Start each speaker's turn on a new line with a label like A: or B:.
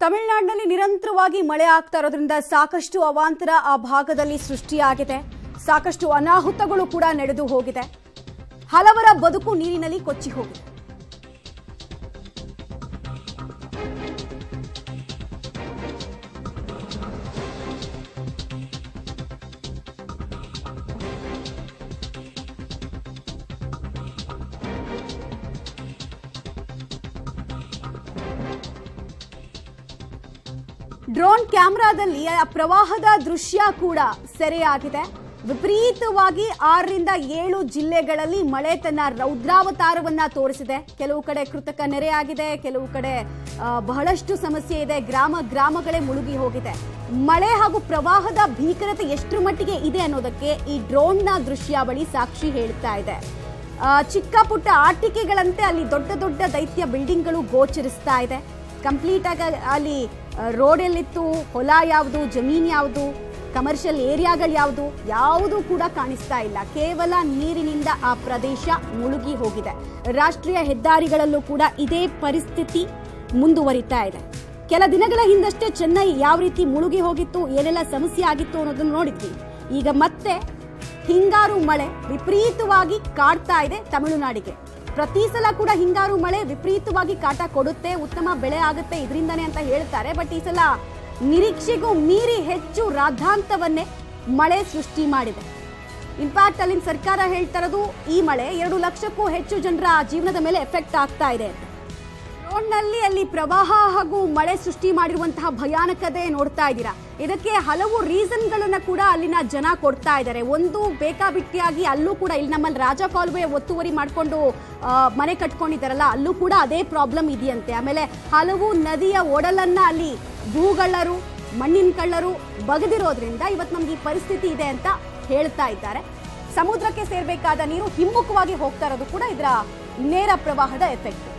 A: ತಮಿಳುನಾಡಿನಲ್ಲಿ ನಿರಂತರವಾಗಿ ಮಳೆ ಆಗ್ತಾ ಇರೋದ್ರಿಂದ ಸಾಕಷ್ಟು ಅವಾಂತರ ಆ ಭಾಗದಲ್ಲಿ ಸೃಷ್ಟಿಯಾಗಿದೆ. ಸಾಕಷ್ಟು ಅನಾಹುತಗಳು ಕೂಡ ನಡೆದು ಹೋಗಿದೆ. ಹಲವರ ಬದುಕು ನೀರಿನಲ್ಲಿ ಕೊಚ್ಚಿ ಹೋಗಿದೆ. ಡ್ರೋನ್ ಕ್ಯಾಮೆರಾದಲ್ಲಿ ಪ್ರವಾಹದ ದೃಶ್ಯ ಕೂಡ ಸೆರೆಯಾಗಿದೆ. ವಿಪರೀತವಾಗಿ 6 ರಿಂದ 7 ಜಿಲ್ಲೆಗಳಲ್ಲಿ ಮಳೆ ತನ್ನ ರೌದ್ರಾವತಾರವನ್ನ ತೋರಿಸಿದೆ. ಕೆಲವು ಕಡೆ ಕೃತಕ ನೆರೆಯಾಗಿದೆ, ಕೆಲವು ಕಡೆ ಬಹಳಷ್ಟು ಸಮಸ್ಯೆ ಇದೆ. ಗ್ರಾಮಗಳೇ ಮುಳುಗಿ ಹೋಗಿದೆ. ಮಳೆ ಹಾಗೂ ಪ್ರವಾಹದ ಭೀಕರತೆ ಎಷ್ಟರ ಮಟ್ಟಿಗೆ ಇದೆ ಅನ್ನೋದಕ್ಕೆ ಈ ಡ್ರೋನ್ನ ದೃಶ್ಯಾವಳಿ ಸಾಕ್ಷಿ ಹೇಳ್ತಾ ಇದೆ. ಚಿಕ್ಕ ಪುಟ್ಟ ಆಟಿಕೆಗಳಂತೆ ಅಲ್ಲಿ ದೊಡ್ಡ ದೊಡ್ಡ ದೈತ್ಯ ಬಿಲ್ಡಿಂಗ್ಗಳು ಗೋಚರಿಸ್ತಾ ಇದೆ. ಕಂಪ್ಲೀಟ್ ಆಗಿ ಅಲ್ಲಿ ರೋಡ್ ಎಲ್ಲಿತ್ತು, ಹೊಲ ಯಾವುದು, ಜಮೀನ್ ಯಾವುದು, ಕಮರ್ಷಿಯಲ್ ಏರಿಯಾಗಳು ಯಾವುದು ಕೂಡ ಕಾಣಿಸ್ತಾ ಇಲ್ಲ. ಕೇವಲ ನೀರಿನಿಂದ ಆ ಪ್ರದೇಶ ಮುಳುಗಿ ಹೋಗಿದೆ. ರಾಷ್ಟ್ರೀಯ ಹೆದ್ದಾರಿಗಳಲ್ಲೂ ಕೂಡ ಇದೇ ಪರಿಸ್ಥಿತಿ ಮುಂದುವರಿತಾ ಇದೆ. ಕೆಲ ದಿನಗಳ ಹಿಂದಷ್ಟೇ ಚೆನ್ನೈ ಯಾವ ರೀತಿ ಮುಳುಗಿ ಹೋಗಿತ್ತು, ಏನೆಲ್ಲ ಸಮಸ್ಯೆ ಆಗಿತ್ತು ಅನ್ನೋದನ್ನು ನೋಡಿದ್ವಿ. ಈಗ ಮತ್ತೆ ಹಿಂಗಾರು ಮಳೆ ವಿಪರೀತವಾಗಿ ಕಾಡ್ತಾ ಇದೆ ತಮಿಳುನಾಡಿಗೆ. ಪ್ರತಿ ಸಲ ಕೂಡ ಹಿಂಗಾರು ಮಳೆ ವಿಪರೀತವಾಗಿ ಕಾಟ ಕೊಡುತ್ತೆ, ಉತ್ತಮ ಬೆಳೆ ಆಗುತ್ತೆ ಇದರಿಂದನೇ ಅಂತ ಹೇಳ್ತಾರೆ. ಬಟ್ ಈ ಸಲ ನಿರೀಕ್ಷೆಗೂ ಮೀರಿ ಹೆಚ್ಚು ರಾದ್ಧಾಂತವನ್ನೇ ಮಳೆ ಸೃಷ್ಟಿ ಮಾಡಿದೆ. ಇನ್ಫ್ಯಾಕ್ಟ್ ಅಲ್ಲಿನ ಸರ್ಕಾರ ಹೇಳ್ತಾ ಇರೋದು ಈ ಮಳೆ 2 ಲಕ್ಷಕ್ಕೂ ಹೆಚ್ಚು ಜನರ ಜೀವನದ ಮೇಲೆ ಎಫೆಕ್ಟ್ ಆಗ್ತಾ ಇದೆ. ರೋಡ್ನಲ್ಲಿ ಅಲ್ಲಿ ಪ್ರವಾಹ ಹಾಗೂ ಮಳೆ ಸೃಷ್ಟಿ ಮಾಡಿರುವಂತಹ ಭಯಾನಕತೆ ನೋಡ್ತಾ ಇದ್ದೀರಾ. ಇದಕ್ಕೆ ಹಲವು ರೀಸನ್ಗಳನ್ನ ಕೂಡ ಅಲ್ಲಿನ ಜನ ಕೊಡ್ತಾ ಇದ್ದಾರೆ. ಒಂದು ಬೇಕಾಬಿಟ್ಟಿಯಾಗಿ ಅಲ್ಲೂ ಕೂಡ ಇಲ್ಲಿ ನಮ್ಮಲ್ಲಿ ರಾಜ ಕಾಲುವೆ ಒತ್ತುವರಿ ಮಾಡಿಕೊಂಡು ಮನೆ ಕಟ್ಕೊಂಡಿದ್ದಾರಲ್ಲ, ಅಲ್ಲೂ ಕೂಡ ಅದೇ ಪ್ರಾಬ್ಲಮ್ ಇದೆಯಂತೆ. ಆಮೇಲೆ ಹಲವು ನದಿಯ ಒಡಲನ್ನ ಅಲ್ಲಿ ಭೂಗಳ್ಳರು, ಮಣ್ಣಿನ ಕಳ್ಳರು ಬಗೆದಿರೋದ್ರಿಂದ ಇವತ್ತು ನಮ್ಗೆ ಈ ಪರಿಸ್ಥಿತಿ ಇದೆ ಅಂತ ಹೇಳ್ತಾ ಇದ್ದಾರೆ. ಸಮುದ್ರಕ್ಕೆ ಸೇರ್ಬೇಕಾದ ನೀರು ಹಿಮ್ಮುಖವಾಗಿ ಹೋಗ್ತಾ ಇರೋದು ಕೂಡ ಇದರ ನೇರ ಪ್ರವಾಹದ ಎಫೆಕ್ಟ್.